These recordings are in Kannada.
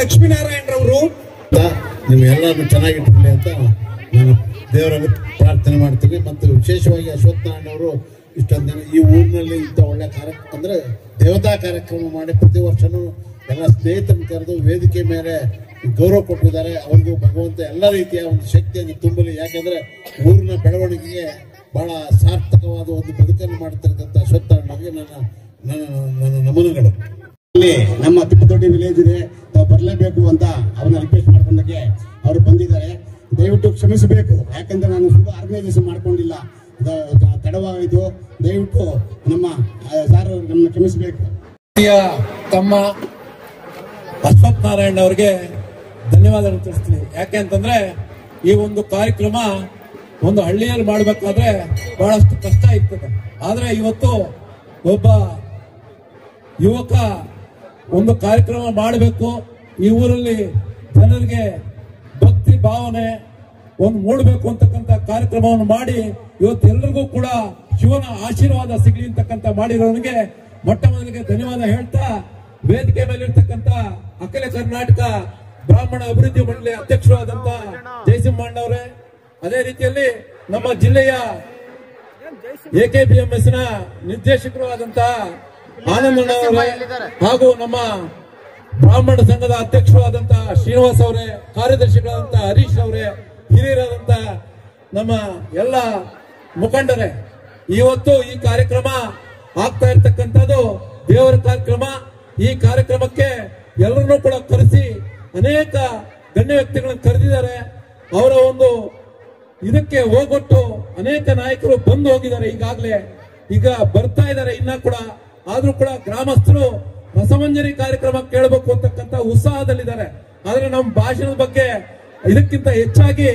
ಲಕ್ಷ್ಮೀನಾರಾಯಣರವರು ನಿಮ್ಮೆಲ್ಲರೂ ಚೆನ್ನಾಗಿಟ್ಟಿರಲಿ ಅಂತ ನಾನು ದೇವರಲ್ಲಿ ಪ್ರಾರ್ಥನೆ ಮಾಡ್ತೀನಿ. ಮತ್ತು ವಿಶೇಷವಾಗಿ ಅಶ್ವತ್ಥನಾರಾಯಣ ಅವರು ಇಷ್ಟೊಂದು ದಿನ ಈ ಊರಿನಲ್ಲಿ ಇಂಥ ಒಳ್ಳೆ ಅಂದರೆ ದೇವತಾ ಕಾರ್ಯಕ್ರಮ ಮಾಡಿ ಪ್ರತಿ ವರ್ಷನೂ ಎಲ್ಲ ಸ್ನೇಹಿತರನ್ನು ಕರೆದು ವೇದಿಕೆ ಮೇಲೆ ಗೌರವ ಕೊಟ್ಟಿದ್ದಾರೆ. ಅವ್ರಿಗೂ ಭಗವಂತ ಎಲ್ಲ ರೀತಿಯ ಒಂದು ಶಕ್ತಿಯನ್ನು ತುಂಬಲಿ. ಯಾಕೆಂದರೆ ಊರಿನ ಬೆಳವಣಿಗೆಗೆ ಬಹಳ ಸಾರ್ಥಕವಾದ ಒಂದು ಬದುಕನ್ನು ಮಾಡ್ತಿರ್ತಕ್ಕಂಥ ಅಶ್ವತ್ಥನಾರಾಯಣಗೆ ನನ್ನ ನಮನಗಳು. ಇಲ್ಲಿ ನಮ್ಮ ತಿಪ್ಪದೊಡ್ಡಿ ವಿಲೇಜ್ ಇದೆ, ತಾವು ಬರಲೇಬೇಕು ಅಂತ ಅವ್ರನ್ನ ರಿಕ್ವೆಸ್ಟ್ ಮಾಡ್ಕೊಂಡಾಗೆ ಅವರು ಬಂದಿದ್ದಾರೆ. ದಯವಿಟ್ಟು ಕ್ಷಮಿಸಬೇಕು, ಯಾಕಂದ್ರೆ ನಾನು ಫುಲ್ ಆರ್ಗನೈಸೇಷನ್ ಮಾಡ್ಕೊಂಡಿಲ್ಲ, ತಡವಾಯಿತು. ದಯವಿಟ್ಟು ನಮ್ಮ ಸಾರ್ ನಮ್ಮನ್ನ ಕ್ಷಮಿಸಬೇಕು. ತಮ್ಮ ಅಶ್ವತ್ಥನಾರಾಯಣ ಅವರಿಗೆ ಧನ್ಯವಾದಗಳು ತಿಳಿಸ್ತೀನಿ. ಯಾಕೆ ಅಂತಂದ್ರೆ ಈ ಒಂದು ಕಾರ್ಯಕ್ರಮ ಒಂದು ಹಳ್ಳಿಯಲ್ಲಿ ಮಾಡಬೇಕಾದ್ರೆ ಬಹಳಷ್ಟು ಕಷ್ಟ ಇರ್ತದೆ. ಆದ್ರೆ ಇವತ್ತು ಒಬ್ಬ ಯುವಕ ಒಂದು ಕಾರ್ಯಕ್ರಮ ಮಾಡಬೇಕು, ಈ ಊರಲ್ಲಿ ಜನರಿಗೆ ಭಕ್ತಿ ಭಾವನೆ ಒಂದು ಮೂಡಬೇಕು ಅಂತಕ್ಕಂಥ ಕಾರ್ಯಕ್ರಮವನ್ನು ಮಾಡಿ ಇವತ್ತು ಎಲ್ಲರಿಗೂ ಕೂಡ ಶಿವನ ಆಶೀರ್ವಾದ ಸಿಗಲಿ ಅಂತಕ್ಕಂಥ ಮಾಡಿರೋನಿಗೆ ಮೊಟ್ಟ ಮೊದಲಿಗೆ ಧನ್ಯವಾದ ಹೇಳ್ತಾ, ವೇದಿಕೆ ಮೇಲಿರ್ತಕ್ಕಂಥ ಅಖಿಲ ಕರ್ನಾಟಕ ಬ್ರಾಹ್ಮಣ ಅಭಿವೃದ್ಧಿ ಮಂಡಳಿ ಅಧ್ಯಕ್ಷರಾದಂತ ಜಯಸಿಂಹಣ್ಣವರೇ, ಅದೇ ರೀತಿಯಲ್ಲಿ ನಮ್ಮ ಜಿಲ್ಲೆಯ AKBMS ನ ನಿರ್ದೇಶಕರು ಆದಂತಹ ಆನಂದಣ್ಣವರೇ, ಹಾಗೂ ನಮ್ಮ ಬ್ರಾಹ್ಮಣ ಸಂಘದ ಅಧ್ಯಕ್ಷರಾದಂತಹ ಶ್ರೀನಿವಾಸ್ ಅವರೇ, ಕಾರ್ಯದರ್ಶಿಗಳಾದಂತಹ ಹರೀಶ್ ಅವರೇ, ಹಿರಿಯರಾದಂತ ನಮ್ಮ ಎಲ್ಲ ಮುಖಂಡರೇ, ಇವತ್ತು ಈ ಕಾರ್ಯಕ್ರಮ ಆಗ್ತಾ ಇರ್ತಕ್ಕಂಥದ್ದು ದೇವರ ಕಾರ್ಯಕ್ರಮ. ಈ ಕಾರ್ಯಕ್ರಮಕ್ಕೆ ಎಲ್ಲರನ್ನೂ ಕೂಡ ಕರೆಸಿ ಅನೇಕ ಗಣ್ಯ ವ್ಯಕ್ತಿಗಳನ್ನು ಕರೆದಿದ್ದಾರೆ. ಅವರ ಒಂದು ಇದಕ್ಕೆ ಹೋಗೊಟ್ಟು ಅನೇಕ ನಾಯಕರು ಬಂದು ಹೋಗಿದ್ದಾರೆ, ಈಗಾಗಲೇ ಈಗ ಬರ್ತಾ ಇದ್ದಾರೆ ಇನ್ನ ಕೂಡ. ಆದ್ರೂ ಕೂಡ ಗ್ರಾಮಸ್ಥರು ರಸಮಂಜರಿ ಕಾರ್ಯಕ್ರಮ ಕೇಳಬೇಕು ಅಂತಕ್ಕಂಥ ಉತ್ಸಾಹದಲ್ಲಿದ್ದಾರೆ. ಆದ್ರೆ ನಮ್ಮ ಭಾಷಣದ ಬಗ್ಗೆ ಇದಕ್ಕಿಂತ ಹೆಚ್ಚಾಗಿ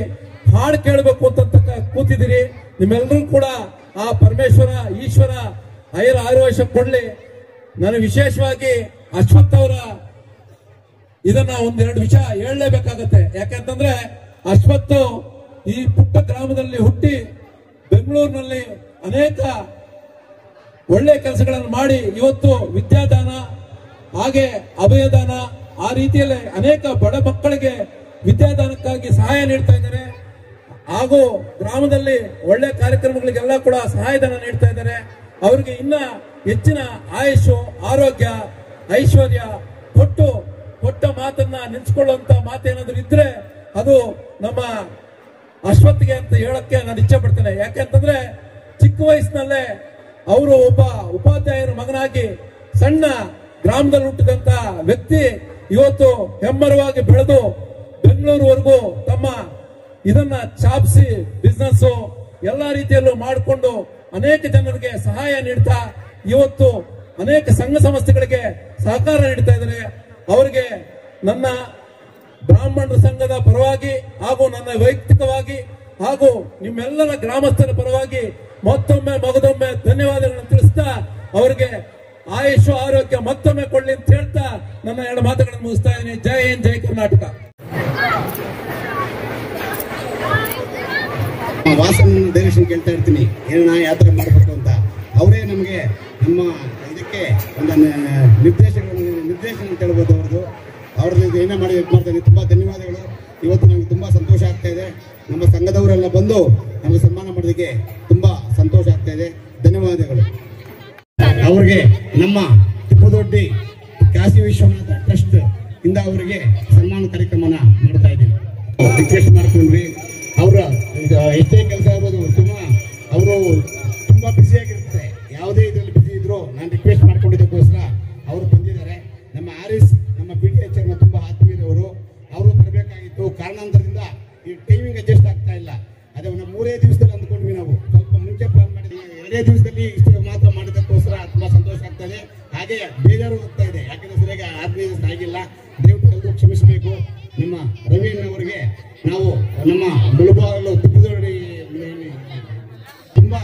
ಹಾಡು ಕೇಳಬೇಕು ಅಂತ ಕೂತಿದ್ದೀರಿ. ನಿಮ್ಮೆಲ್ಲರೂ ಕೂಡ ಆ ಪರಮೇಶ್ವರ ಈಶ್ವರ ಐರ ಆಯುರ್ವೇಶ ಕೊಡ್ಲಿ. ನಾನು ವಿಶೇಷವಾಗಿ ಅಶ್ವಥ್ ಅವರ ಇದನ್ನ ಒಂದೆರಡು ವಿಷಯ ಹೇಳಲೇಬೇಕಾಗತ್ತೆ. ಯಾಕೆಂತಂದ್ರೆ ಅಶ್ವಥ್ ಈ ಪುಟ್ಟ ಗ್ರಾಮದಲ್ಲಿ ಹುಟ್ಟಿ ಬೆಂಗಳೂರಿನಲ್ಲಿ ಅನೇಕ ಒಳ್ಳೆ ಕೆಲಸಗಳನ್ನು ಮಾಡಿ ಇವತ್ತು ವಿದ್ಯಾದಾನ ಹಾಗೆ ಅಭಯದಾನ ಆ ರೀತಿಯಲ್ಲಿ ಅನೇಕ ಬಡ ಮಕ್ಕಳಿಗೆ ವಿದ್ಯಾದಾನಕ್ಕಾಗಿ ಸಹಾಯ ನೀಡ್ತಾ ಇದ್ದಾರೆ. ಹಾಗೂ ಗ್ರಾಮದಲ್ಲಿ ಒಳ್ಳೆ ಕಾರ್ಯಕ್ರಮಗಳಿಗೆಲ್ಲ ಕೂಡ ಸಹಾಯಧನ ನೀಡ್ತಾ ಇದ್ದಾರೆ. ಅವರಿಗೆ ಇನ್ನ ಹೆಚ್ಚಿನ ಆಯುಷು ಆರೋಗ್ಯ ಐಶ್ವರ್ಯ ಕೊಟ್ಟ ಮಾತನ್ನ ನೆನೆಸ್ಕೊಳ್ಳುವಂತ ಮಾತೇನಾದ್ರೂ ಇದ್ರೆ ಅದು ನಮ್ಮ ಅಶ್ವತ್ಗೆ ಅಂತ ಹೇಳಕ್ಕೆ ನಾನು ಇಚ್ಛೆ ಪಡ್ತೇನೆ. ಯಾಕೆಂತಂದ್ರೆ ಚಿಕ್ಕ ವಯಸ್ಸಿನಲ್ಲೇ ಅವರು ಒಬ್ಬ ಉಪಾಧ್ಯಾಯರ ಮಗನಾಗಿ ಸಣ್ಣ ಗ್ರಾಮದಲ್ಲಿ ಹುಟ್ಟಿದಂತ ವ್ಯಕ್ತಿ ಇವತ್ತು ಹೆಮ್ಮರವಾಗಿ ಬೆಳೆದು ಬೆಂಗಳೂರುವರೆಗೂ ತಮ್ಮ ಇದನ್ನ ಚಾಪ್ಸಿ ಬಿಸ್ನೆಸ್ ಎಲ್ಲಾ ರೀತಿಯಲ್ಲೂ ಮಾಡಿಕೊಂಡು ಅನೇಕ ಜನರಿಗೆ ಸಹಾಯ ನೀಡ್ತಾ ಇವತ್ತು ಅನೇಕ ಸಂಘ ಸಂಸ್ಥೆಗಳಿಗೆ ಸಹಕಾರ ನೀಡ್ತಾ ಇದ್ದಾರೆ. ಅವರಿಗೆ ನನ್ನ ಬ್ರಾಹ್ಮಣರ ಸಂಘದ ಪರವಾಗಿ ಹಾಗೂ ನನ್ನ ವೈಯಕ್ತಿಕವಾಗಿ ಹಾಗೂ ನಿಮ್ಮೆಲ್ಲರ ಗ್ರಾಮಸ್ಥರ ಪರವಾಗಿ ಮತ್ತೊಮ್ಮೆ ಮಗದೊಮ್ಮೆ ಧನ್ಯವಾದಗಳನ್ನು ತಿಳಿಸ್ತಾ ಅವರಿಗೆ ಆಯುಷು ಆರೋಗ್ಯ ಮತ್ತೊಮ್ಮೆ ಕೊಡ್ಲಿ ಅಂತ ಹೇಳ್ತಾ ನನ್ನ ಎರಡು ಮಾತುಗಳನ್ನು ಮುಗಿಸ್ತಾ ಇದ್ದೀನಿ. ಜೈ ಹಿಂದ್, ಜೈ ಕರ್ನಾಟಕ. ವಾಸನ್ ಡೈರೆಕ್ಷನ್ ಕೇಳ್ತಾ ಇರ್ತೀನಿ, ಏನನ್ನ ಯಾವ ಥರ ಮಾಡಬೇಕು ಅಂತ. ಅವರೇ ನಮಗೆ ನಮ್ಮ ಇದಕ್ಕೆ ಒಂದು ನಿರ್ದೇಶನ ಅಂತ ಹೇಳ್ಬೋದು. ಅವ್ರದ್ದು ಏನೇ ಮಾಡ್ತಾರೆ. ತುಂಬಾ ಧನ್ಯವಾದಗಳು. ಇವತ್ತು ನನಗೆ ತುಂಬಾ ಸಂತೋಷ ಆಗ್ತಾ ಇದೆ. ನಮ್ಮ ಸಂಘದವರೆಲ್ಲ ಬಂದು ನಮಗೆ ಸನ್ಮಾನ ಮಾಡೋದಕ್ಕೆ ತುಂಬಾ ಸಂತೋಷ ಆಗ್ತಾ ಇದೆ. ಧನ್ಯವಾದಗಳು. ಅವ್ರಿಗೆ ನಮ್ಮ ತಿಪ್ಪದೊಡ್ಡಿ ಕಾಶಿ ವಿಶ್ವನಾಥ ಟ್ರಸ್ಟ್ ಇಂದ ಅವರಿಗೆ ಸನ್ಮಾನ ಕಾರ್ಯಕ್ರಮನ ಮಾಡ್ತಾ ಇದ್ದೀವಿ. ರಿಕ್ವೆಸ್ಟ್ ಮಾಡ್ಕೊಂಡ್ವಿ. ಅವರ ಎಷ್ಟೇ ಕೆಲಸ ಇರ್ಬೋದು, ಅವರು ತುಂಬಾ ಬ್ಯುಸಿಯಾಗಿರುತ್ತೆ. ಯಾವುದೇ ಇದರಲ್ಲಿ ಬ್ಯುಸಿ ಇದ್ರು ನಾನು ರಿಕ್ವೆಸ್ಟ್ ಮಾಡ್ಕೊಂಡಿದ್ದಕ್ಕೋಸ್ಕರ ಅವರು ಬಂದಿದ್ದಾರೆ. ನಮ್ಮ ಆರಿಸ್ ನಮ್ಮ PTH ತುಂಬಾ ಆತ್ಮೀಯರವರು, ಅವರು ಬರಬೇಕಾಗಿತ್ತು. ಕಾರಣಾಂತರದಿಂದ ಈ ಟೈಮಿಂಗ್ ಅಡ್ಜಸ್ಟ್ ಆಗ್ತಾ ಇಲ್ಲ. ಅದೇ ನಾವು 3 ದಿವಸದಲ್ಲಿ ಅಂದ್ಕೊಂಡ್ವಿ. ನಾವು ಸ್ವಲ್ಪ ಮುಂಚೆ ಪ್ಲಾನ್ ಮಾಡಿದ್ವಿ. 2 ದಿವಸದಲ್ಲಿ ಇಷ್ಟು ಮಾತ್ರ ಮಾಡಿದಕ್ಕೋಸ್ಕರ ತುಂಬಾ ಸಂತೋಷ ಆಗ್ತಾ ಇದೆ. ಹಾಗೆ ಬೇಜಾರು ಹೋಗ್ತಾ ಇದೆ, ಯಾಕಂದ್ರೆ ಸರಿಯಾಗಿ ಆರ್ಗನೈಸೇಷನ್ ಆಗಿಲ್ಲ. ದಯವಿಟ್ಟು ಎಲ್ಲರೂ ಕ್ಷಮಿಸಬೇಕು. ನಿಮ್ಮ ರವಿಯಣ್ಣವರಿಗೆ ನಾವು ನಮ್ಮ ಮುಳುಬಾಗಲು ತಿಪ್ಪದೊಡ್ಡಿ ತುಂಬಾ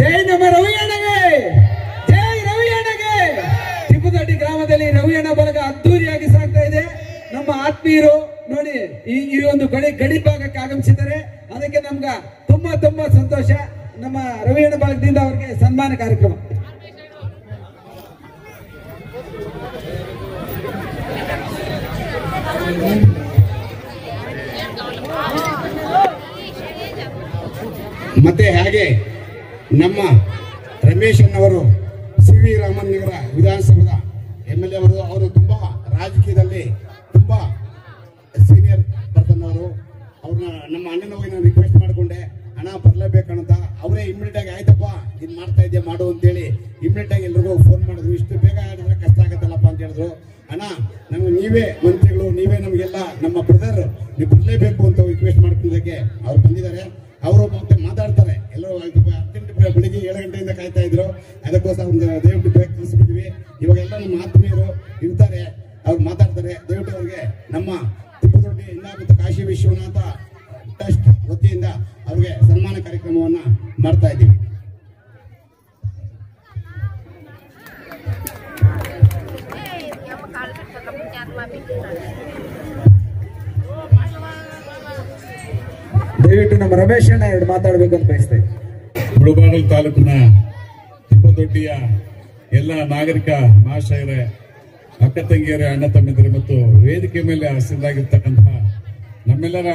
ಜೈ ನಮ್ಮ ರವಿಯಣ್ಣಗೆ, ಜೈ ರವಿಯಣ್ಣಗೆ. ತಿಪ್ಪದೊಡ್ಡಿ ಗ್ರಾಮದಲ್ಲಿ ರವಿಯಣ್ಣ ಬಳಗ ಅದ್ದೂರಿಯಾಗಿ ಸಾಗ್ತಾ ಇದೆ. ನಮ್ಮ ಆತ್ಮೀಯರು ನೋಡಿ ಈ ಒಂದು ಗಡಿ ಭಾಗಕ್ಕೆ ಆಗಮಿಸಿದ್ದಾರೆ. ಅದಕ್ಕೆ ನಮ್ಗ ತುಂಬಾ ಸಂತೋಷ. ನಮ್ಮ ರವಿಯಣ್ಣ ಭಾಗದಿಂದ ಅವರಿಗೆ ಸನ್ಮಾನ ಕಾರ್ಯಕ್ರಮ. ಮತ್ತೆ ಹಾಗೆ ನಮ್ಮ ರಮೇಶ್ ಅನ್ನವರು CV ರಾಮನ್ ನಗರ ವಿಧಾನಸಭಾ MLA ಅವರು ತುಂಬಾ ರಾಜಕೀಯದಲ್ಲಿ ತುಂಬಾ ಸೀನಿಯರ್ ಪರ್ಸನ್ ಅವರು. ಅವ್ರನ್ನ ನಮ್ಮ ಅಣ್ಣನವ್ರಿಗೆ ರಿಕ್ವೆಸ್ಟ್ ಮಾಡಿಕೊಂಡೆ, ಹಣ ಬರ್ಲೇಬೇಕಂತ. ಅವರೇ ಇಮಿಡಿಯೇಟ್ ಆಗಿ ಆಯ್ತಪ್ಪ ಇದು ಮಾಡ್ತಾ ಇದ್ದೆ ಮಾಡು ಅಂತೇಳಿ ಇಮಿಡಿಯೇಟ್ ಆಗಿ ಎಲ್ರಿಗೂ ಫೋನ್ ಮಾಡಿದ್ರು. ಇಷ್ಟು ಬೇಗ ಆಡಿದ್ರೆ ಕಷ್ಟ ಆಗತ್ತಲ್ಲಪ್ಪ ಅಂತ ಹೇಳಿದ್ರು. ಅಣ್ಣ ನಮ್ಗೆ ನೀವೇ ಮಂತ್ರಿಗಳು, ನೀವೇ ನಮಗೆಲ್ಲ ನಮ್ಮ ಬ್ರದರ್, ನೀವು ಬರಲೇಬೇಕು ಅಂತ ರಿಕ್ವೆಸ್ಟ್ ಮಾಡ್ಕೊಳ್ಳೋದಕ್ಕೆ ಅವ್ರು ಬಂದಿದ್ದಾರೆ. ಅವರು ಮತ್ತೆ ಮಾತಾಡ್ತಾರೆ. ಎಲ್ಲರೂ ಅರ್ಜೆಂಟ್ ಬೆಳಿಗ್ಗೆ 7 ಗಂಟೆಯಿಂದ ಕಾಯ್ತಾ ಇದ್ರು. ಅದಕ್ಕೋಸ್ಕರ ಒಂದು ದಯವಿಟ್ಟು ಬೇಗ ತಿಳಿಸ್ಬಿಟ್ವಿ. ಇವಾಗೆಲ್ಲ ನಮ್ಮ ಆತ್ಮೀಯರು ಇರ್ತಾರೆ, ಅವ್ರು ಮಾತಾಡ್ತಾರೆ. ದಯವಿಟ್ಟು ಅವ್ರಿಗೆ ನಮ್ಮ ತಿಪ್ಪದೊಡ್ಡಿಯಿಂದ ಮತ್ತು ಕಾಶಿ ವಿಶ್ವನಾಥ ಟ್ರಸ್ಟ್ ವತಿಯಿಂದ ಅವ್ರಿಗೆ ಸನ್ಮಾನ ಕಾರ್ಯಕ್ರಮವನ್ನ ಮಾಡ್ತಾ ಇದ್ದೀವಿ. ದಯವಿಟ್ಟು ನಮ್ಮ ರಮೇಶ್ ಅಣ್ಣ ಎರಡು ಮಾತಾಡ್ಬೇಕಂತ ಬಯಸ್ತೇವೆ. ಮುಳಬಾಗಿಲು ತಾಲೂಕಿನ ತಿಪ್ಪದೊಡ್ಡಿಯ ಎಲ್ಲ ನಾಗರಿಕ ಮಹಾಶಯರೇ, ಅಕ್ಕ ತಂಗಿಯರೇ, ಅಣ್ಣ ತಮ್ಮಂದಿರೇ ಮತ್ತು ವೇದಿಕೆ ಮೇಲೆ ಆಸೀನರಾಗಿರ್ತಕ್ಕಂತಹ ನಮ್ಮೆಲ್ಲರ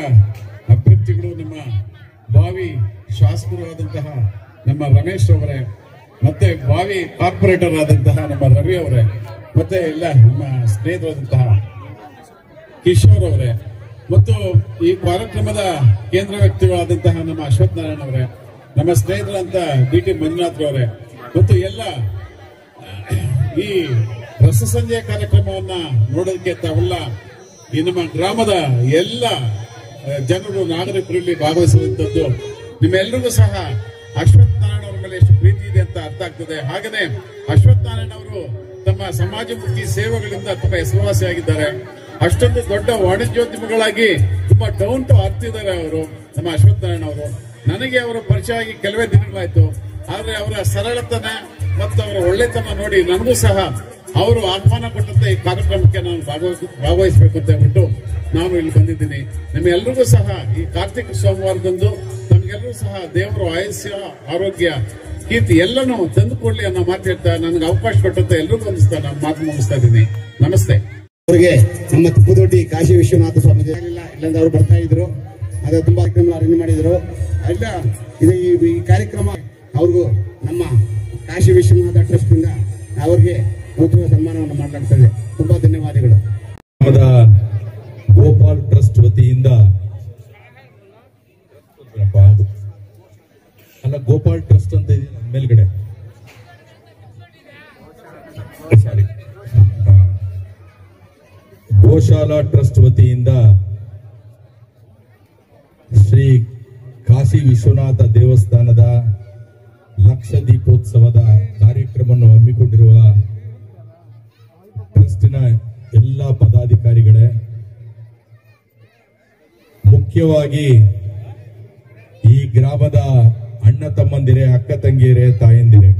ಅಭ್ಯರ್ಥಿಗಳು, ನಮ್ಮ ಭಾವಿ ಶಾಸಕರು ಆದಂತಹ ನಮ್ಮ ರಮೇಶ್ ಅವರೇ, ಮತ್ತೆ ಭಾವಿ ಕಾರ್ಪೊರೇಟರ್ ಆದಂತಹ ನಮ್ಮ ರವಿ ಅವರೇ, ಮತ್ತೆ ಎಲ್ಲ ನಮ್ಮ ಸ್ನೇಹಿತರಾದಂತಹ ಕಿಶೋರ್ ಅವರೇ, ಮತ್ತು ಈ ಕಾರ್ಯಕ್ರಮದ ಕೇಂದ್ರ ವ್ಯಕ್ತಿಗಳಾದಂತಹ ನಮ್ಮ ಅಶ್ವಥ್ ನಾರಾಯಣ ಅವರೇ, ನಮ್ಮ ಸ್ನೇಹಿತರಂತ DT ಮಂಜುನಾಥ್ ಅವರೇ, ಮತ್ತು ಎಲ್ಲ ಈ ರಸಸಂಜೆ ಕಾರ್ಯಕ್ರಮವನ್ನ ನೋಡೋದಕ್ಕೆ ತಾವೆಲ್ಲ ಈ ನಮ್ಮ ಗ್ರಾಮದ ಎಲ್ಲ ಜನರು ನಾಗರಿಕರು ಇಲ್ಲಿ ಭಾಗವಹಿಸುವಂತದ್ದು ನಿಮ್ಮೆಲ್ಲರಿಗೂ ಸಹ ಅಶ್ವಥ್ ನಾರಾಯಣ ಅವರ ಮೇಲೆ ಎಷ್ಟು ಪ್ರೀತಿ ಇದೆ ಅಂತ ಅರ್ಥ ಆಗ್ತದೆ. ಹಾಗೇನೆ ಅಶ್ವಥ್ ನಾರಾಯಣ ಅವರು ತಮ್ಮ ಸಮಾಜಮುಖಿ ಸೇವೆಗಳಿಂದ ತುಂಬಾ ಹೆಸರುವಾಸಿಯಾಗಿದ್ದಾರೆ. ಅಷ್ಟೊಂದು ದೊಡ್ಡ ವಾಣಿಜ್ಯೋದ್ಯಮಿಗಳಾಗಿ ತುಂಬಾ ಡೌನ್ ಟು ಅರ್ತ್ ಇದ್ದಾರೆ ಅವರು, ನಮ್ಮ ಅಶ್ವಥ್ ನಾರಾಯಣ ಅವರು. ನನಗೆ ಅವರ ಪರಿಚಯ ಆಗಿ ಕೆಲವೇ ದಿನಗಳಾಯ್ತು. ಆದ್ರೆ ಅವರ ಸರಳತನ ಮತ್ತು ಅವರ ಒಳ್ಳೆತನ ನೋಡಿ ನನಗೂ ಸಹ ಅವರು ಆಹ್ವಾನ ಕೊಟ್ಟಂತೆ ಈ ಕಾರ್ಯಕ್ರಮಕ್ಕೆ ನಾನು ಭಾಗವಹಿಸಬೇಕು ಅಂತ ಹೇಳ್ಬಿಟ್ಟು ನಾನು ಇಲ್ಲಿ ಬಂದಿದ್ದೀನಿ. ನಿಮ್ಮೆಲ್ಲರಿಗೂ ಸಹ ಈ ಕಾರ್ತಿಕ ಸೋಮವಾರದಂದು ನಮ್ಗೆಲ್ಲರೂ ಸಹ ದೇವರು ಆಯುಷ್ಯ, ಆರೋಗ್ಯ, ಕೀರ್ತಿ ಎಲ್ಲನೂ ತಂದುಕೊಳ್ಳಿ ಅನ್ನೋ ಮಾತು ಹೇಳ್ತಾ ನನಗೆ ಅವಕಾಶ ಕೊಟ್ಟಂತೆ ಎಲ್ರಿಗೂ ನಾನು ಮಾತು ಮುಗಿಸ್ತಾ ಇದ್ದೀನಿ. ನಮಸ್ತೆ. ಅವರಿಗೆ ನಮ್ಮ ತಿಪ್ಪದೊಡ್ಡಿ ಕಾಶಿ ವಿಶ್ವನಾಥ ಸ್ವಾಮೀಜಿ ಇಲ್ಲಂದ್ರೆ ಅವರು ಬರ್ತಾ ಇದ್ರು. ಅದೇ ತುಂಬಾ ಕಾರ್ಯಕ್ರಮ ಅರೇಂಜ್ ಮಾಡಿದ್ರು. ಎಲ್ಲ ಈ ಕಾರ್ಯಕ್ರಮ ಅವ್ರಿಗೂ ನಮ್ಮ ಕಾಶಿ ವಿಶ್ವನಾಥ ಟ್ರಸ್ಟ್ ಇಂದ ಅವ್ರಿಗೆ ನೂತನ ಸನ್ಮಾನವನ್ನು ಮಾಡಲಾಗ್ತದೆ. ತುಂಬಾ ಧನ್ಯವಾದಗಳು. ಗೋಪಾಲ್ ಟ್ರಸ್ಟ್ ವತಿಯಿಂದ ಅಲ್ಲ, ಗೋಪಾಲ್ ಟ್ರಸ್ಟ್ ಅಂತ ಇದೆ ಮೇಲ್ಗಡೆ, ಸಾರಿ, ಗೋಶಾಲಾ ಟ್ರಸ್ಟ್ ವತಿಯಿಂದ ಶ್ರೀ ಕಾಶಿ ವಿಶ್ವನಾಥ ದೇವಸ್ಥಾನದ ಲಕ್ಷ ದೀಪೋತ್ಸವದ ಕಾರ್ಯಕ್ರಮವನ್ನು ಹಮ್ಮಿಕೊಂಡಿರುವ ಟ್ರಸ್ಟಿನ ಎಲ್ಲ ಪದಾಧಿಕಾರಿಗಳೇ, ಮುಖ್ಯವಾಗಿ ಈ ಗ್ರಾಮದ ಅಣ್ಣ ತಮ್ಮಂದಿರೇ, ಅಕ್ಕ ತಂಗಿಯರೇ, ತಾಯಂದಿರೇ,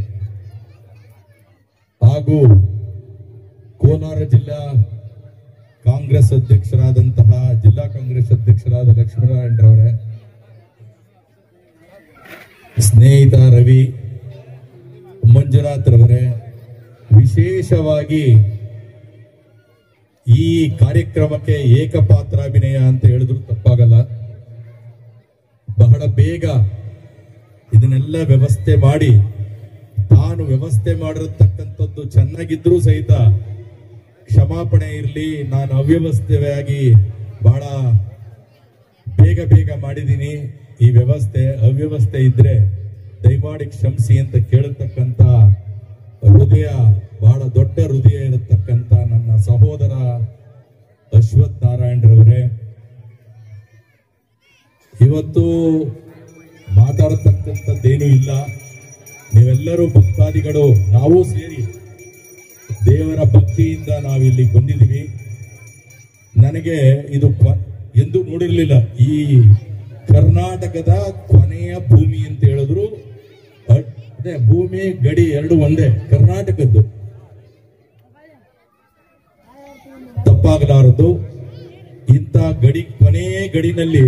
ಹಾಗೂ ಕೋಲಾರ ಜಿಲ್ಲಾ ಕಾಂಗ್ರೆಸ್ ಅಧ್ಯಕ್ಷರಾದಂತಹ ಜಿಲ್ಲಾ ಕಾಂಗ್ರೆಸ್ ಅಧ್ಯಕ್ಷರಾದ ಲಕ್ಷ್ಮೀನಾರಾಯಣರವರೇ, ಸ್ನೇಹಿತ ರವಿ, ಮಂಜುನಾಥ್ ರವರೇ, ವಿಶೇಷವಾಗಿ ಈ ಕಾರ್ಯಕ್ರಮಕ್ಕೆ ಏಕಪಾತ್ರಾಭಿನಯ ಅಂತ ಹೇಳಿದ್ರು ತಪ್ಪಾಗಲ್ಲ. ಬಹಳ ಬೇಗ ಇದನ್ನೆಲ್ಲ ವ್ಯವಸ್ಥೆ ಮಾಡಿ, ತಾನು ವ್ಯವಸ್ಥೆ ಮಾಡಿರತಕ್ಕಂಥದ್ದು ಚೆನ್ನಾಗಿದ್ರೂ ಸಹಿತ ಕ್ಷಮಾಪಣೆ ಇರಲಿ, ನಾನು ಅವ್ಯವಸ್ಥೆಯಾಗಿ ಬಹಳ ಬೇಗ ಮಾಡಿದ್ದೀನಿ. ಈ ವ್ಯವಸ್ಥೆ ಅವ್ಯವಸ್ಥೆ ಇದ್ರೆ ದಯಮಾಡಿ ಕ್ಷಮಿಸಿ ಅಂತ ಕೇಳತಕ್ಕಂತ ಹೃದಯ, ಬಹಳ ದೊಡ್ಡ ಹೃದಯ ಇರತಕ್ಕಂತ ನನ್ನ ಸಹೋದರ ಅಶ್ವಥ್ ನಾರಾಯಣರವರೇ, ಇವತ್ತು ಮಾತಾಡತಕ್ಕಂಥದ್ದೇನೂ ಇಲ್ಲ. ನೀವೆಲ್ಲರೂ ಭಕ್ತಾದಿಗಳು, ನಾವು ಸೇರಿ ದೇವರ ಭಕ್ತಿಯಿಂದ ನಾವಿಲ್ಲಿ ಬಂದಿದ್ದೀವಿ. ನನಗೆ ಇದು ಎಂದು ನೋಡಿರ್ಲಿಲ್ಲ. ಈ ಕರ್ನಾಟಕದ ಕೊನೆಯ ಭೂಮಿ ಅಂತ ಹೇಳಿದ್ರು, ಅದೇ ಭೂಮಿ ಗಡಿ ಎರಡು ಒಂದೇ, ಕರ್ನಾಟಕದ್ದು ತಪ್ಪಾಗಲಾರದು. ಇಂಥ ಗಡಿ, ಕೊನೆ ಗಡಿನಲ್ಲಿ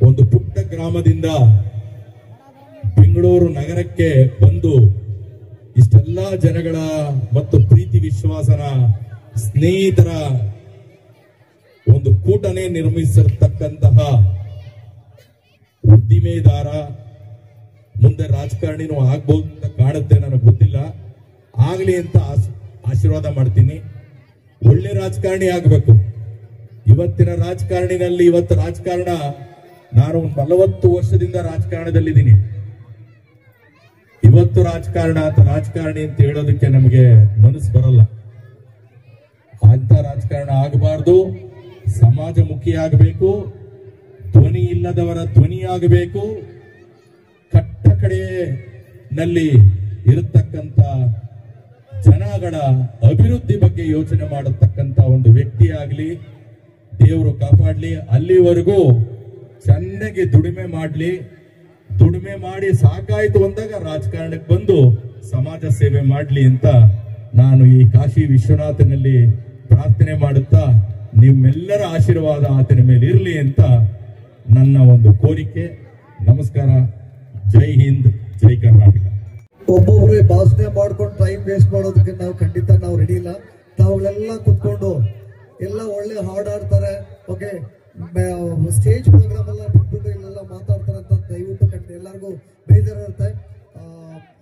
ಒಂದು ಪುಟ್ಟ ಗ್ರಾಮದಿಂದ ಬೆಂಗಳೂರು ನಗರಕ್ಕೆ ಬಂದು ಇಷ್ಟೆಲ್ಲ ಜನಗಳ ಮತ್ತು ಪ್ರೀತಿ ವಿಶ್ವಾಸನ ಸ್ನೇಹಿತರ ಒಂದು ಕೂಟನೆ ನಿರ್ಮಿಸಿರ್ತಕ್ಕಂತಹ ಉದ್ದಿಮೆದಾರ, ಮುಂದೆ ರಾಜಕಾರಣಿನೂ ಆಗ್ಬಹುದು ಅಂತ ಕಾಣುತ್ತೆ, ನನಗೆ ಗೊತ್ತಿಲ್ಲ. ಆಗ್ಲಿ ಅಂತ ಆಶೀರ್ವಾದ ಮಾಡ್ತೀನಿ. ಒಳ್ಳೆ ರಾಜಕಾರಣಿ ಆಗಬೇಕು. ಇವತ್ತಿನ ರಾಜಕಾರಣಿನಲ್ಲಿ ಇವತ್ತು ರಾಜಕಾರಣ, ನಾನು 40 ವರ್ಷದಿಂದ ರಾಜಕಾರಣದಲ್ಲಿದ್ದೀನಿ. ಇವತ್ತು ರಾಜಕಾರಣಿ ಅಂತ ಹೇಳೋದಕ್ಕೆ ನಮಗೆ ಮನಸ್ಸು ಬರಲ್ಲ. ಅಂತ ರಾಜಕಾರಣ ಆಗಬಾರ್ದು. ಸಮಾಜಮುಖಿ ಆಗಬೇಕು, ಧ್ವನಿ ಇಲ್ಲದವರ ಧ್ವನಿ ಆಗಬೇಕು, ಕಟ್ಟ ಕಡೆಯಲ್ಲಿ ಇರತಕ್ಕಂತ ಜನಗಳ ಅಭಿವೃದ್ಧಿ ಬಗ್ಗೆ ಯೋಚನೆ ಮಾಡತಕ್ಕಂತ ಒಂದು ವ್ಯಕ್ತಿ ಆಗಲಿ, ದೇವರು ಕಾಪಾಡ್ಲಿ. ಅಲ್ಲಿವರೆಗೂ ಚೆನ್ನಾಗಿ ದುಡಿಮೆ ಮಾಡಿ ಸಾಕಾಯ್ತು ಅಂದಾಗ ರಾಜಕಾರಣಕ್ಕೆ ಬಂದು ಸಮಾಜ ಸೇವೆ ಮಾಡ್ಲಿ ಅಂತ ನಾನು ಈ ಕಾಶಿ ವಿಶ್ವನಾಥನಲ್ಲಿ ಪ್ರಾರ್ಥನೆ ಮಾಡುತ್ತಾ, ನಿಮ್ಮೆಲ್ಲರ ಆಶೀರ್ವಾದ ಆತನ ಮೇಲೆ ಇರಲಿ ಅಂತ ನನ್ನ ಒಂದು ಕೋರಿಕೆ. ನಮಸ್ಕಾರ. ಜೈ ಹಿಂದ್, ಜೈ ಕರ್ನಾಟಕ. ಒಬ್ಬೊಬ್ರು ಭಾಷಣ ಮಾಡ್ಕೊಂಡು ಟೈಮ್ ವೇಸ್ಟ್ ಮಾಡೋದಕ್ಕೆ ಖಂಡಿತ ನಾವು ರೆಡಿ ಇಲ್ಲ. ತಾವುಗಳೆಲ್ಲ ಕುತ್ಕೊಂಡು ಎಲ್ಲ ಒಳ್ಳೆ ಹಾಡು ಆಡ್ತಾರೆ, ಓಕೆ, ಸ್ಟೇಜ್ ಪ್ರೋಗ್ರಾಮ್ ಎಲ್ಲ ಬಿಟ್ಬಿಟ್ಟು ಇಲ್ಲೆಲ್ಲ ಮಾತಾಡ್ತಾರೆ ಅಂತ ದಯವಿಟ್ಟು ಎಲ್ಲರಿಗೂ ಬೇಜಾರಿರುತ್ತೆ.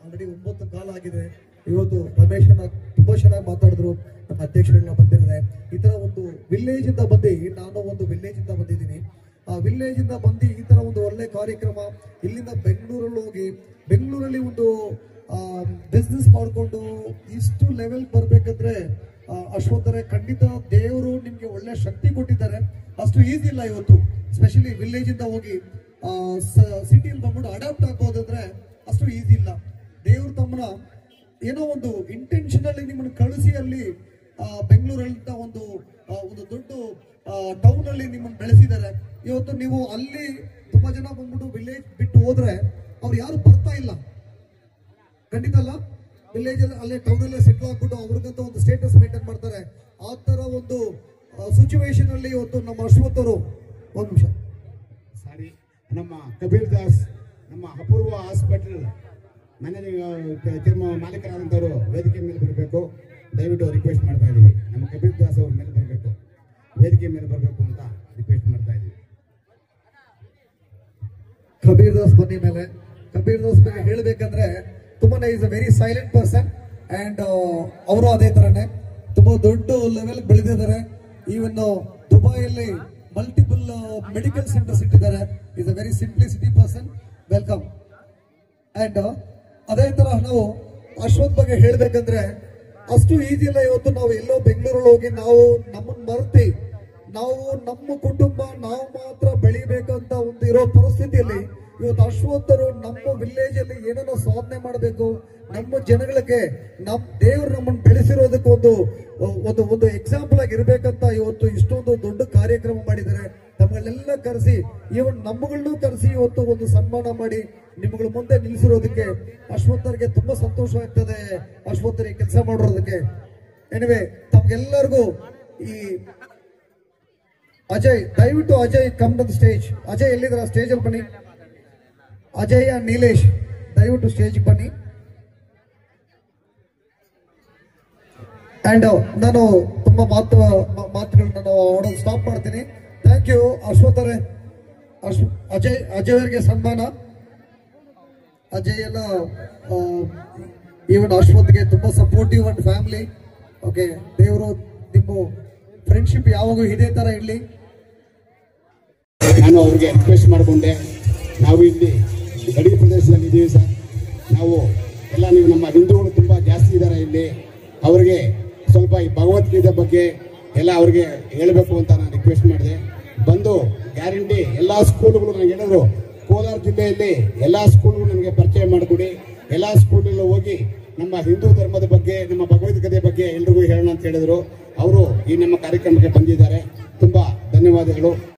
ಆಲ್ರೆಡಿ 9 ಕಾಲ ಆಗಿದೆ. ಇವತ್ತು ರಮೇಶ್ ಅಣ್ಣ ತುಂಬಾ ಚೆನ್ನಾಗಿ ಮಾತಾಡಿದ್ರು, ನಮ್ಮ ಅಧ್ಯಕ್ಷರೆಲ್ಲ ಬಂದಿದ್ದಾರೆ. ಈ ತರ ಒಂದು ವಿಲೇಜ್ ಇಂದ ಬಂದು, ನಾನು ಒಂದು ವಿಲೇಜ್ ಇಂದ ಬಂದಿದ್ದೀನಿ. ಆ ವಿಲೇಜ್ ಇಂದ ಬಂದು ಈ ತರ ಒಂದು ಒಳ್ಳೆ ಕಾರ್ಯಕ್ರಮ, ಇಲ್ಲಿಂದ ಬೆಂಗಳೂರಲ್ಲಿ ಹೋಗಿ ಬೆಂಗಳೂರಲ್ಲಿ ಒಂದು ಬಿಸ್ನೆಸ್ ಮಾಡಿಕೊಂಡು ಇಷ್ಟು ಲೆವೆಲ್ ಬರ್ಬೇಕಂದ್ರೆ ಅಶ್ವತ್ಥರೇ ಖಂಡಿತ ದೇವರು ನಿಮ್ಗೆ ಒಳ್ಳೆ ಶಕ್ತಿ ಕೊಟ್ಟಿದ್ದಾರೆ. ಅಷ್ಟು ಈಸಿ ಇಲ್ಲ ಇವತ್ತು, ಸ್ಪೆಷಲಿ ವಿಲೇಜ್ ಇಂದ ಹೋಗಿ ಸಿಟಿಯಲ್ಲಿ ಬಂದ್ಬಿಟ್ಟು ಅಡಾಪ್ಟ್ ಆಗ್ಬೋದಂದ್ರೆ ಅಷ್ಟು ಈಸಿ ಇಲ್ಲ. ದೇವರು ತಮ್ಮನ ಏನೋ ಒಂದು ಇಂಟೆನ್ಷನಲ್ಲಿ ನಿಮ್ಮನ್ನು ಕಳಿಸಿ ಅಲ್ಲಿ ಬೆಂಗಳೂರಲ್ಲಿ ಒಂದು ದೊಡ್ಡ ಟೌನ್ ಅಲ್ಲಿ ನಿಮ್ಮನ್ನು ಬೆಳೆಸಿದ್ದಾರೆ. ಇವತ್ತು ನೀವು ಅಲ್ಲಿ ತುಂಬಾ ಜನ ಬಂದ್ಬಿಟ್ಟು ವಿಲೇಜ್ ಬಿಟ್ಟು ಹೋದ್ರೆ ಅವ್ರು ಯಾರು ಬರ್ತಾ ಇಲ್ಲ, ಖಂಡಿತ ಅಲ್ಲ. ವಿಲೇಜ್ ಅಲ್ಲಿ ಅಲ್ಲೇ ಟೌನ್ ಅಲ್ಲೇ ಸೆಟ್ಲ್ ಆಗ್ಬಿಟ್ಟು ಅವ್ರಿಗಂತ ಒಂದು ಸ್ಟೇಟಸ್ ಮೇಂಟೈನ್ ಮಾಡ್ತಾರೆ. ಆ ತರ ಒಂದು ಸಿಚುವೇಶನ್ ಅಲ್ಲಿ ಇವತ್ತು ನಮ್ಮ ಅಶ್ವಥ್ ಅವರು, ಒಂದು ನಿಮಿಷ ಸಾರಿ, ನಮ್ಮ ಕಬೀರ್ ದಾಸ್, ನಮ್ಮ ಅಪೂರ್ವ ಹಾಸ್ಪಿಟಲ್ ಮ್ಯಾನೇಜಿಂಗ್ ಮಾಲೀಕರಾದಂಥವರು ವೇದಿಕೆ ಮೇಲೆ ಬರಬೇಕು, ದಯವಿಟ್ಟು ರಿಕ್ವೆಸ್ಟ್ ಮಾಡ್ತಾ ಇದ್ದೀವಿ. ನಮ್ಮ ಕಬೀರ್ ದಾಸ್ ಅವ್ರ ಮೇಲೆ ಬರಬೇಕು, ವೇದಿಕೆ ಮೇಲೆ ಬರಬೇಕು ಅಂತ ರಿಕ್ವೆಸ್ಟ್ ಮಾಡ್ತಾ ಇದ್ದೀವಿ. ಕಬೀರ್ ದಾಸ್ ಬನ್ನಿ ಮೇಲೆ. ಕಬೀರ್ ದಾಸ್ ಬಗ್ಗೆ ಹೇಳಬೇಕಂದ್ರೆ ತುಂಬಾನೇ is a very silent person and ಅವರು ಅದೇ ತರನೇ ತುಂಬಾ ದೊಡ್ಡ ಲೆವೆಲ್ ಬೆಳೆದಿದ್ದಾರೆ. ಈವನ್ ದುಬೈಯಲ್ಲಿ ಮಲ್ಟಿಪಲ್ ಮೆಡಿಕಲ್ ಸೆಂಟರ್ಸ್ ಇಟ್ಟಿದ್ದಾರೆ. Is a very simplicity person. Welcome. And ಅದೇ ತರ ನಾವು ಅಶ್ವಥ್ ಬಗ್ಗೆ ಹೇಳ್ಬೇಕಂದ್ರೆ ಅಷ್ಟು ಈಸಿ ಇಲ್ಲ. ಇವತ್ತು ನಾವು ಎಲ್ಲೋ ಬೆಂಗಳೂರಲ್ಲಿ ಹೋಗಿ ನಾವು ನಮ್ಮನ್ನ ಮರೆತಿ ನಾವು ನಮ್ಮ ಕುಟುಂಬ ನಾವು ಮಾತ್ರ ಬೆಳಿಬೇಕಂತ ಒಂದು ಇರೋ ಪರಿಸ್ಥಿತಿಯಲ್ಲಿ ಇವತ್ತು ಅಶ್ವತ್ಥರು ನಮ್ಮ ವಿಲೇಜ್ ಅಲ್ಲಿ ಏನೇನೋ ಸಾಧನೆ ಮಾಡಬೇಕು, ನಮ್ಮ ಜನಗಳಿಗೆ ನಮ್ಮ ದೇವರು ನಮ್ಮನ್ನು ಬೆಳೆಸಿರೋದಕ್ಕೆ ಒಂದು ಎಕ್ಸಾಂಪಲ್ ಆಗಿ ಇರ್ಬೇಕಂತ ಇವತ್ತು ಇಷ್ಟೊಂದು ದೊಡ್ಡ ಕಾರ್ಯಕ್ರಮ ಮಾಡಿದ್ದಾರೆ. ನಮ್ಮನ್ನೆಲ್ಲ ಕರೆಸಿ, ಇವನ್ ನಮ್ಮಗಳನ್ನೂ ಕರೆಸಿ ಇವತ್ತು ಒಂದು ಸನ್ಮಾನ ಮಾಡಿ ನಿಮ್ಮಗಳ ಮುಂದೆ ನಿಲ್ಲಿಸಿರೋದಕ್ಕೆ ಅಶ್ವತ್ಥರಿಗೆ ತುಂಬಾ ಸಂತೋಷ ಆಗ್ತದೆ. ಅಶ್ವತ್ಥರಿಗೆ ಕೆಲಸ ಮಾಡಿರೋದಕ್ಕೆ. ಎನಿವೆ ತಮ್ಗೆಲ್ಲರಿಗೂ ಈ ಅಜಯ್, ದಯವಿಟ್ಟು Ajay come to the stage. Ajay ಎಲ್ಲಿದ್ರ? ಸ್ಟೇಜ್ ಅಲ್ಲಿ ಬನ್ನಿ. ಅಜಯ್ ಅಂಡ್ ನೀಲೇಶ್ ದಯವಿಟ್ಟು ಸ್ಟೇಜ್ ಬನ್ನಿ. ಅಂಡ್ ನಾನು ತುಂಬಾ ಮಾತುಗಳು ನಾನು ಆಡೋದು ಸ್ಟಾಪ್ ಮಾಡ್ತೀನಿ. Thank you ಅಶ್ವತ್ಥರೇ. ಅಜಯ್ ಅವರಿಗೆ ಸನ್ಮಾನ. ಅಜಯ್ ಎಲ್ಲ ಈವನ್ ಅಶ್ವತ್ಗೆ ತುಂಬಾ ಸಪೋರ್ಟಿವ್ ಅಂಡ್ ಫ್ಯಾಮಿಲಿ. ಓಕೆ, ದೇವರು ನಿಮ್ಮ ಫ್ರೆಂಡ್ಶಿಪ್ ಯಾವಾಗೂ ಇದೇ ತರ ಇರಲಿ. ನಾನು ಅವ್ರಿಗೆ ರಿಕ್ವೆಸ್ಟ್ ಮಾಡಿಕೊಂಡೆ, ನಾವು ಇಲ್ಲಿ ಗಡಿ ಪ್ರದೇಶದಲ್ಲಿ ಇದ್ದೀವಿ ಸರ್, ನಾವು ಎಲ್ಲ ನೀವು ನಮ್ಮ ಹಿಂದೂಗಳು ತುಂಬ ಜಾಸ್ತಿ ಇದ್ದಾರೆ ಇಲ್ಲಿ, ಅವರಿಗೆ ಸ್ವಲ್ಪ ಈ ಭಗವದ್ಗೀತೆ ಬಗ್ಗೆ ಎಲ್ಲ ಅವ್ರಿಗೆ ಹೇಳಬೇಕು ಅಂತ ನಾನು ರಿಕ್ವೆಸ್ಟ್ ಮಾಡಿದೆ. ಬಂದು ಗ್ಯಾರಂಟಿ ಎಲ್ಲ ಸ್ಕೂಲ್ಗಳು ನನಗೆ ಹೇಳಿದ್ರು, ಕೋಲಾರ ಜಿಲ್ಲೆಯಲ್ಲಿ ಎಲ್ಲ ಸ್ಕೂಲ್ಗಳು ನನಗೆ ಪರಿಚಯ ಮಾಡಿಕೊಡಿ, ಎಲ್ಲ ಸ್ಕೂಲಲ್ಲೂ ಹೋಗಿ ನಮ್ಮ ಹಿಂದೂ ಧರ್ಮದ ಬಗ್ಗೆ ನಮ್ಮ ಭಗವದ್ಗೀತೆ ಬಗ್ಗೆ ಎಲ್ರಿಗೂ ಹೇಳೋಣ ಅಂತ ಹೇಳಿದ್ರು. ಅವರು ಈ ನಮ್ಮ ಕಾರ್ಯಕ್ರಮಕ್ಕೆ ಬಂದಿದ್ದಾರೆ. ತುಂಬ ಧನ್ಯವಾದಗಳು.